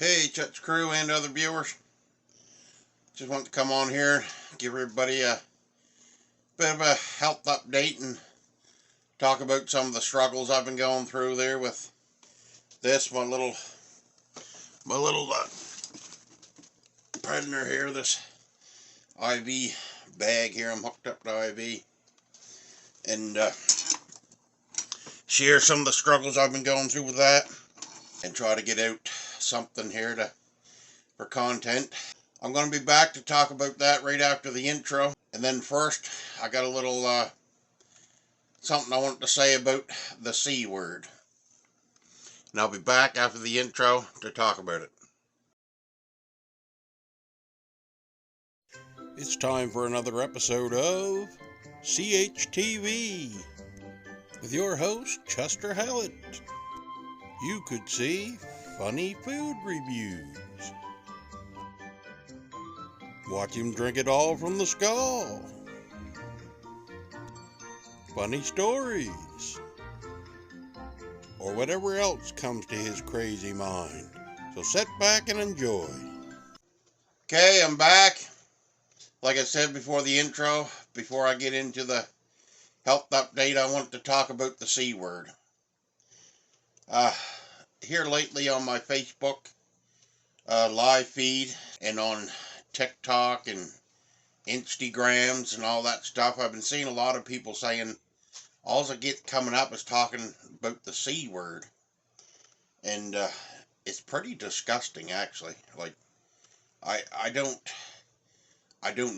Hey, Chut's crew and other viewers. Just want to come on here and give everybody a bit of a health update and talk about some of the struggles I've been going through there with this, my little Predator here, this IV bag here. I'm hooked up to IV. And share some of the struggles I've been going through with that and try to get out something here for content. I'm going to be back to talk about that right after the intro. And then first, I got a little something I want to say about the C word. And I'll be back after the intro to talk about it. It's time for another episode of CHTV with your host, Chester Hallett. You could see funny food reviews. Watch him drink it all from the skull. Funny stories. Or whatever else comes to his crazy mind. So sit back and enjoy. Okay, I'm back. Like I said before the intro, before I get into the health update, I want to talk about the C word. Here lately on my Facebook live feed and on TikTok and Instagrams and all that stuff, I've been seeing a lot of people saying all I get coming up is talking about the C word. And it's pretty disgusting, actually. Like, I don't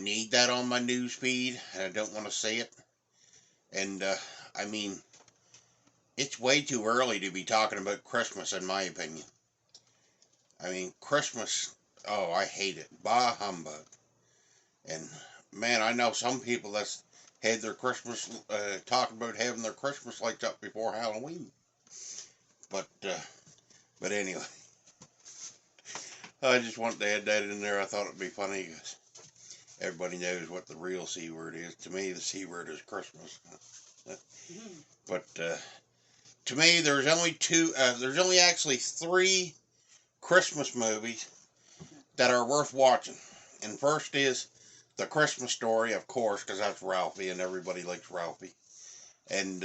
need that on my news feed, and I don't want to see it. And I mean, it's way too early to be talking about Christmas, in my opinion. I mean, Christmas, oh, I hate it. Bah humbug. And man, I know some people that's had their Christmas, talking about having their Christmas lights up before Halloween. But anyway, I just wanted to add that in there. I thought it'd be funny because everybody knows what the real C word is. To me, the C word is Christmas. But to me, there's only actually 3 Christmas movies that are worth watching. And first is The Christmas Story, of course, because that's Ralphie, and everybody likes Ralphie. And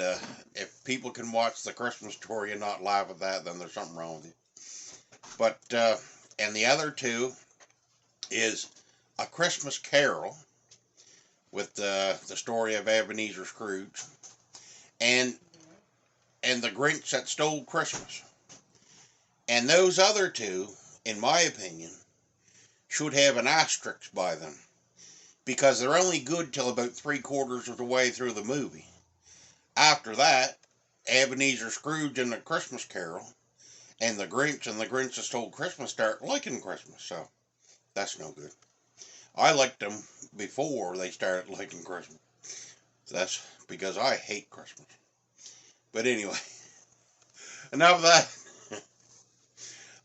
if people can watch The Christmas Story and not laugh at that, then there's something wrong with you. But and the other 2 is A Christmas Carol, with the story of Ebenezer Scrooge, and The Grinch That Stole Christmas. And those other 2, in my opinion, should have an asterisk by them, because they're only good till about 3/4 of the way through the movie. After that, Ebenezer Scrooge and The Christmas Carol and The Grinch That Stole Christmas start liking Christmas, so that's no good. I liked them before they started liking Christmas. So that's because I hate Christmas. But anyway, enough of that.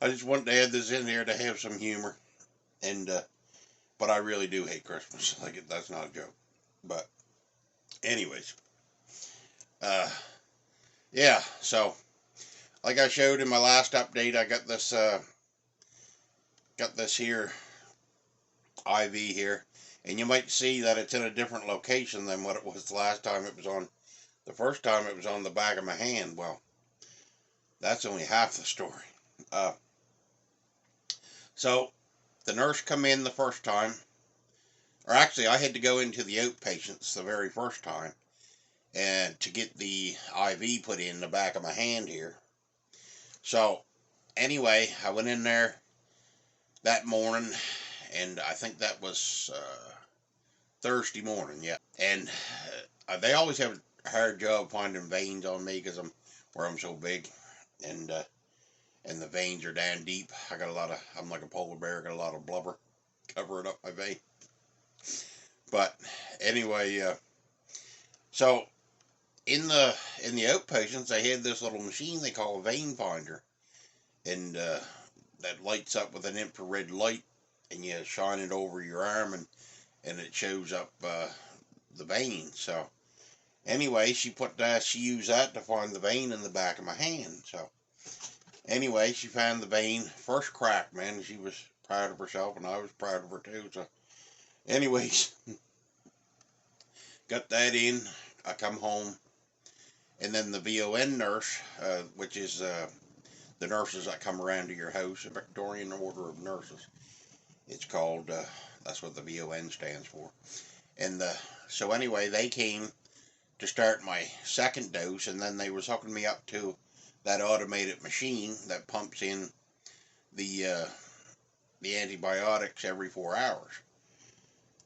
I just wanted to add this in here to have some humor. And but I really do hate Christmas. Like, that's not a joke. But anyways, yeah. So, like I showed in my last update, I got this here IV here, and you might see that it's in a different location than what it was the last time it was on. The first time it was on the back of my hand. Well, that's only half the story. So the nurse come in the first time, or actually I had to go into the outpatients the very first time and to get the IV put in the back of my hand here. So anyway, I went in there that morning, and I think that was Thursday morning, yeah. And they always have a hard job finding veins on me because I'm so big, and the veins are down deep. I'm like a polar bear, got a lot of blubber covering up my vein. But anyway, so in the outpatients, they had this little machine they call a vein finder, and that lights up with an infrared light, and you shine it over your arm, and it shows up the vein. So anyway, she used that to find the vein in the back of my hand. So Anyway, she found the vein first crack, man. She was proud of herself, and I was proud of her too. So, anyways, got that in. I come home, and then the VON nurse, which is the nurses that come around to your house, a Victorian Order of Nurses. It's called. That's what the VON stands for. And so anyway, they came to start my second dose, and then they was hooking me up to that automated machine that pumps in the antibiotics every 4 hours.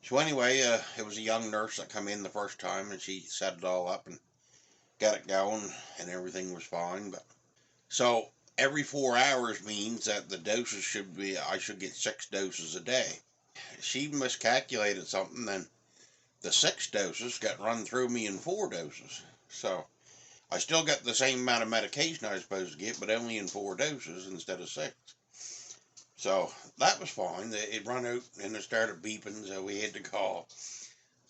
So anyway, it was a young nurse that come in the first time, and she set it all up and got it going, and everything was fine. But so every 4 hours means that the doses should be, I should get 6 doses a day. She miscalculated something, then the 6 doses got run through me in 4 doses. So I still got the same amount of medication I was supposed to get, but only in 4 doses instead of 6. So that was fine. It run out and it started beeping, so we had to call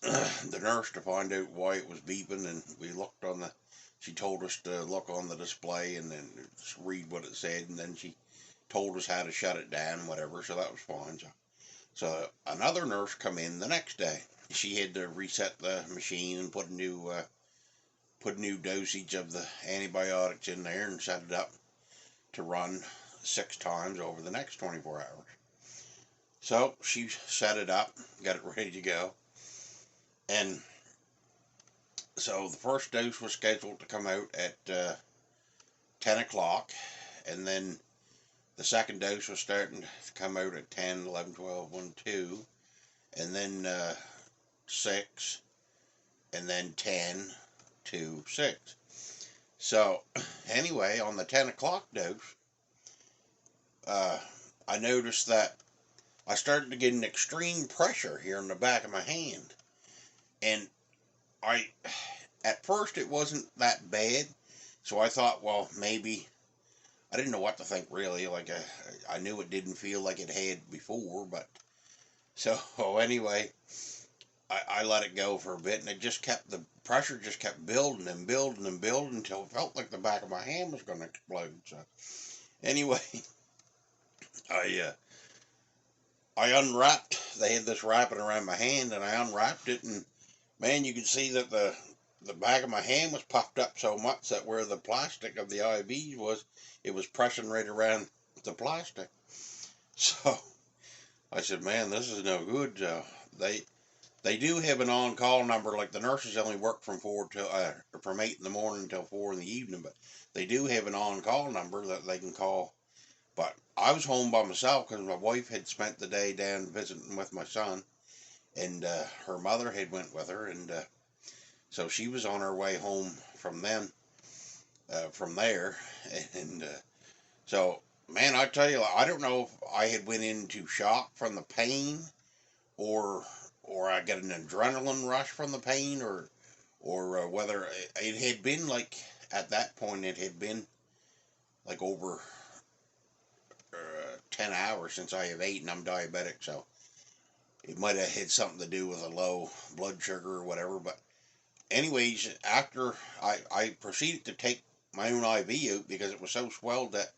the nurse to find out why it was beeping, and we looked on the, she told us to look on the display and then read what it said, and then she told us how to shut it down, whatever, so that was fine. So another nurse come in the next day. She had to reset the machine and put new dosage of the antibiotics in there and set it up to run 6 times over the next 24 hours. So she set it up, got it ready to go, and so the first dose was scheduled to come out at 10 o'clock, and then the second dose was starting to come out at 10, 11, 12, 1, 2, and then 6, and then 10 to 6. So anyway, on the 10 o'clock dose, I noticed that I started to get an extreme pressure here in the back of my hand. And at first it wasn't that bad, so I thought, well, maybe, I didn't know what to think really, like I knew it didn't feel like it had before, but, so anyway, I let it go for a bit, and the pressure just kept building and building and building until it felt like the back of my hand was going to explode. So anyway, I unwrapped, they had this wrapping around my hand, and I unwrapped it, and man, you could see that the back of my hand was puffed up so much that where the plastic of the IV was, it was pressing right around the plastic. So I said, man, this is no good. They do have an on-call number, like the nurses only work from 8 in the morning until 4 in the evening, but they do have an on-call number that they can call. But I was home by myself because my wife had spent the day down visiting with my son, and her mother had went with her, and so she was on her way home from there, and so, man, I tell you, I don't know if I had went into shock from the pain, or I got an adrenaline rush from the pain, or whether it had been like, at that point, it had been like over 10 hours since I have ate, and I'm diabetic, so it might have had something to do with a low blood sugar or whatever. But anyways, after I proceeded to take my own IV out because it was so swelled that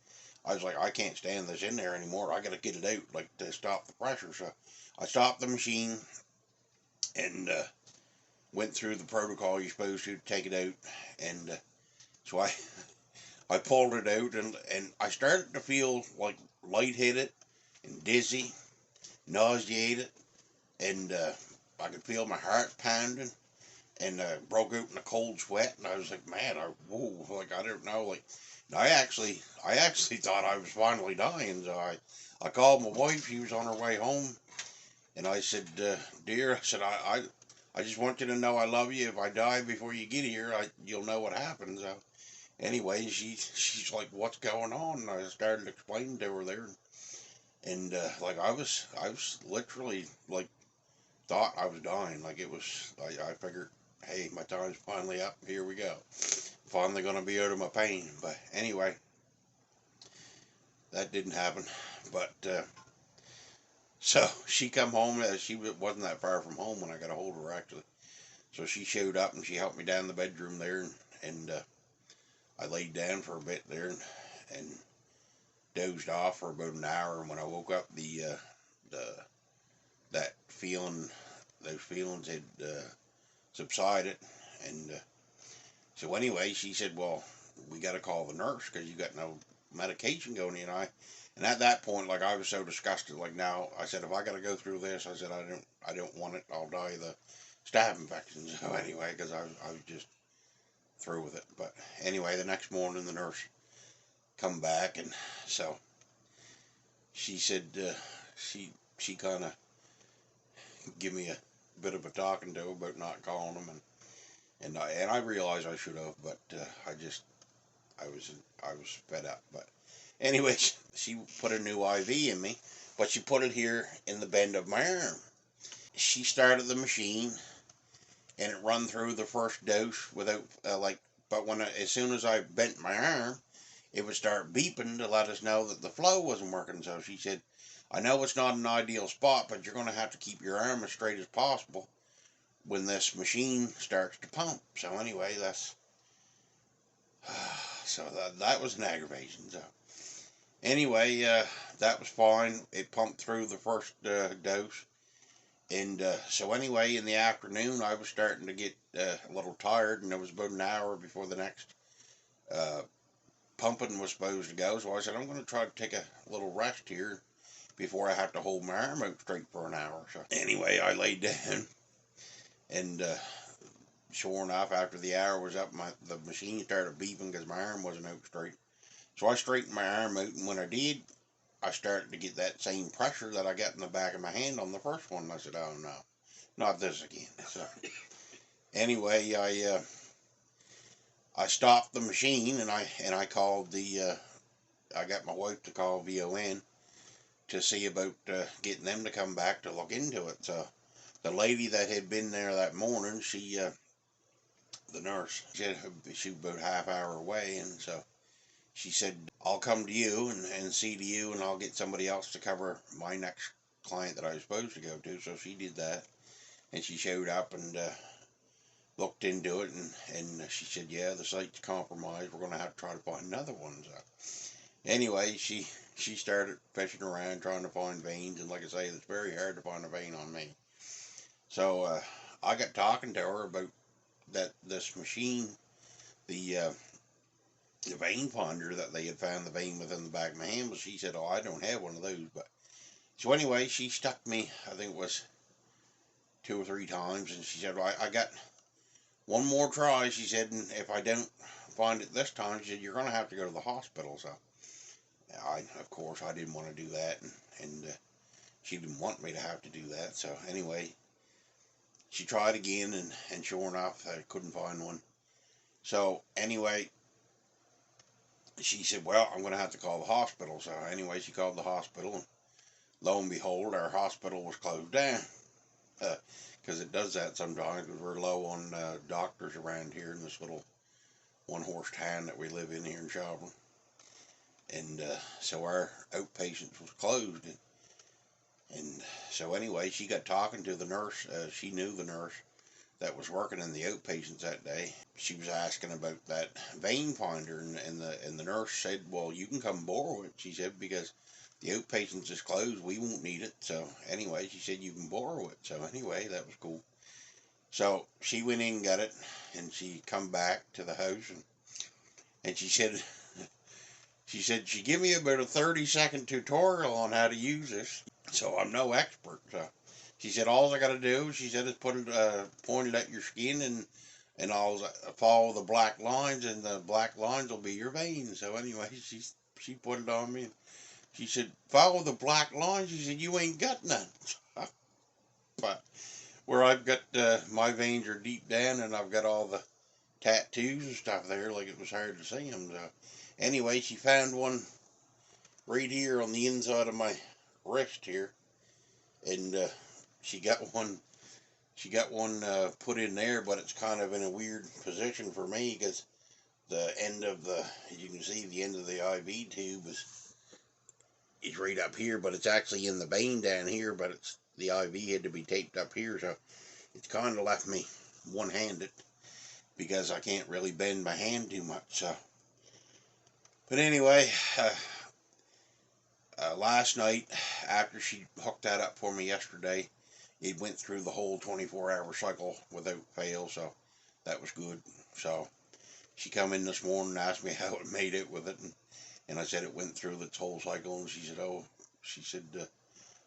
I was like, I can't stand this in there anymore. I got to get it out, like, to stop the pressure. So I stopped the machine and went through the protocol you're supposed to take it out. And so I pulled it out, and I started to feel like lightheaded and dizzy, nauseated, and I could feel my heart pounding, and broke out in a cold sweat, and I was like, man, like, I don't know, like, I actually thought I was finally dying. So I called my wife. She was on her way home, and I said, dear, I said, I just want you to know I love you. If I die before you get here, you'll know what happened. So anyway, she's like, what's going on? And I started explaining to her there, and like, I was literally, like, thought I was dying. Like, it was, I figured, hey, my time's finally up. Here we go. Finally going to be out of my pain. But anyway, that didn't happen. But so she come home. She wasn't that far from home when I got a hold of her, actually. So she showed up, and she helped me down in the bedroom there, and I laid down for a bit there, and dozed off for about an hour, and when I woke up, that feeling, those feelings had subsided, and so anyway, she said, "Well, we got to call the nurse because you got no medication going in." And at that point, like, I was so disgusted. Like, now, I said, if I got to go through this, I said, I don't want it. I'll die of the staph infection. So anyway, because I was just through with it. But anyway, the next morning, the nurse come back, and so she said she kind of give me a bit of a talking to about not calling them, and I realized I should have, but I was fed up. But anyway, she put a new IV in me, but she put it here in the bend of my arm. She started the machine, and it run through the first dose without but as soon as I bent my arm, it would start beeping to let us know that the flow wasn't working. So she said, "I know it's not an ideal spot, but you're going to have to keep your arm as straight as possible when this machine starts to pump." So anyway, that was an aggravation. So anyway, that was fine. It pumped through the first dose. And so anyway, in the afternoon, I was starting to get a little tired, and it was about an hour before the next pumping was supposed to go. So I said, I'm going to try to take a little rest here before I have to hold my arm out straight for an hour. So anyway, I laid down, and sure enough, after the hour was up, the machine started beeping because my arm wasn't out straight. So I straightened my arm out, and when I did, I started to get that same pressure that I got in the back of my hand on the first one. And I said, "Oh no, not this again." So anyway, I stopped the machine, and I called I got my wife to call VON to see about getting them to come back to look into it. So the lady that had been there that morning, the nurse, she was about a half hour away, and so she said, "I'll come to you and see to you, and I'll get somebody else to cover my next client that I was supposed to go to." So she did that, and she showed up and looked into it, and she said, "Yeah, the site's compromised. We're going to have to try to find another one." So anyway, she started fishing around trying to find veins, and like I say, it's very hard to find a vein on me. So I got talking to her about this machine, the vein finder that they had found the vein within the back of my hand. But she said, "Oh, I don't have one of those." But so anyway, she stuck me, I think it was 2 or 3 times, and she said, "Well, I got one more try," she said, "and if I don't find it this time," she said, "you're going to have to go to the hospital." So of course, I didn't want to do that, and she didn't want me to have to do that. So anyway, she tried again, and sure enough, I couldn't find one. So anyway, she said, "Well, I'm going to have to call the hospital." So anyway, she called the hospital, and lo and behold, our hospital was closed down. Because it does that sometimes, because we're low on doctors around here in this little one-horse town that we live in here in Chauvelin. And so our outpatients was closed. And so anyway, she got talking to the nurse. She knew the nurse that was working in the outpatients that day. She was asking about that vein finder, and the nurse said, "Well, you can come borrow it," she said, "because the outpatients is closed. We won't need it." So anyway, she said, "You can borrow it." So anyway, that was cool. So she went in and got it, and she come back to the house, and she said she gave me about a 30-second tutorial on how to use this. So I'm no expert. So she said, all I got to do, she said, is point it at your skin, and I'll follow the black lines, and the black lines will be your veins. So anyway, she put it on me. She said, "Follow the black lines." She said, "You ain't got none." But where I've got my veins are deep down, and I've got all the tattoos and stuff there, like it was hard to see them. So anyway, she found one right here on the inside of my wrist here, and she got one put in there, but it's kind of in a weird position for me, because the end of you can see the end of the IV tube is right up here, but it's actually in the vein down here, but the IV had to be taped up here, so it's kind of left me one-handed, because I can't really bend my hand too much. So, but anyway, last night, after she hooked that up for me yesterday, it went through the whole 24-hour cycle without fail, so that was good. So she come in this morning and asked me how it made it with it, and I said it went through the whole cycle, and she said,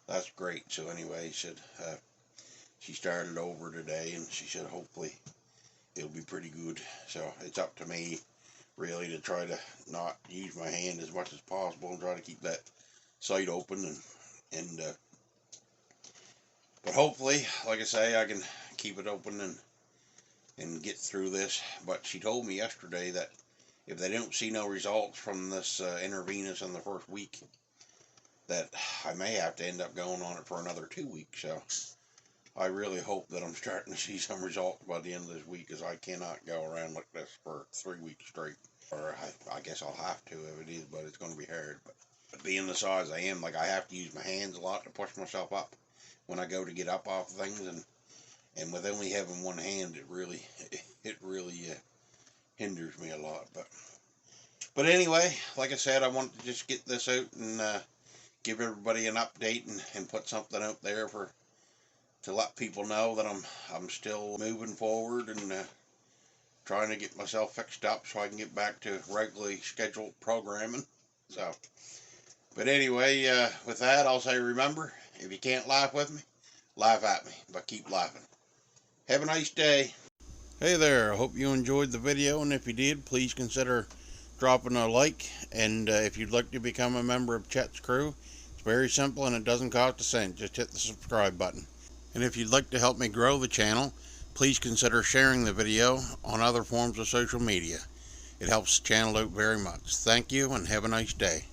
that's great. So anyway, she started over today, and she said hopefully it'll be pretty good. So it's up to me really to try to not use my hand as much as possible and try to keep that sight open, but hopefully, like I say, I can keep it open and get through this. But she told me yesterday that if they don't see no results from this intravenous in the first week, that I may have to end up going on it for another 2 weeks. So I really hope that I'm starting to see some results by the end of this week, because I cannot go around like this for 3 weeks straight. Or I guess I'll have to if it is, but it's going to be hard. But being the size I am, like, I have to use my hands a lot to push myself up when I go to get up off things, and with only having one hand, it really hinders me a lot. But anyway, like I said, I wanted to just get this out and give everybody an update and put something out there to let people know that I'm still moving forward and trying to get myself fixed up so I can get back to regularly scheduled programming. So, but anyway, with that, I'll say, remember, if you can't laugh with me, laugh at me, but keep laughing. Have a nice day. Hey there, I hope you enjoyed the video, and if you did, please consider dropping a like, and if you'd like to become a member of Chet's crew, it's very simple and it doesn't cost a cent. Just hit the subscribe button. And if you'd like to help me grow the channel, please consider sharing the video on other forms of social media. It helps the channel out very much. Thank you, and have a nice day.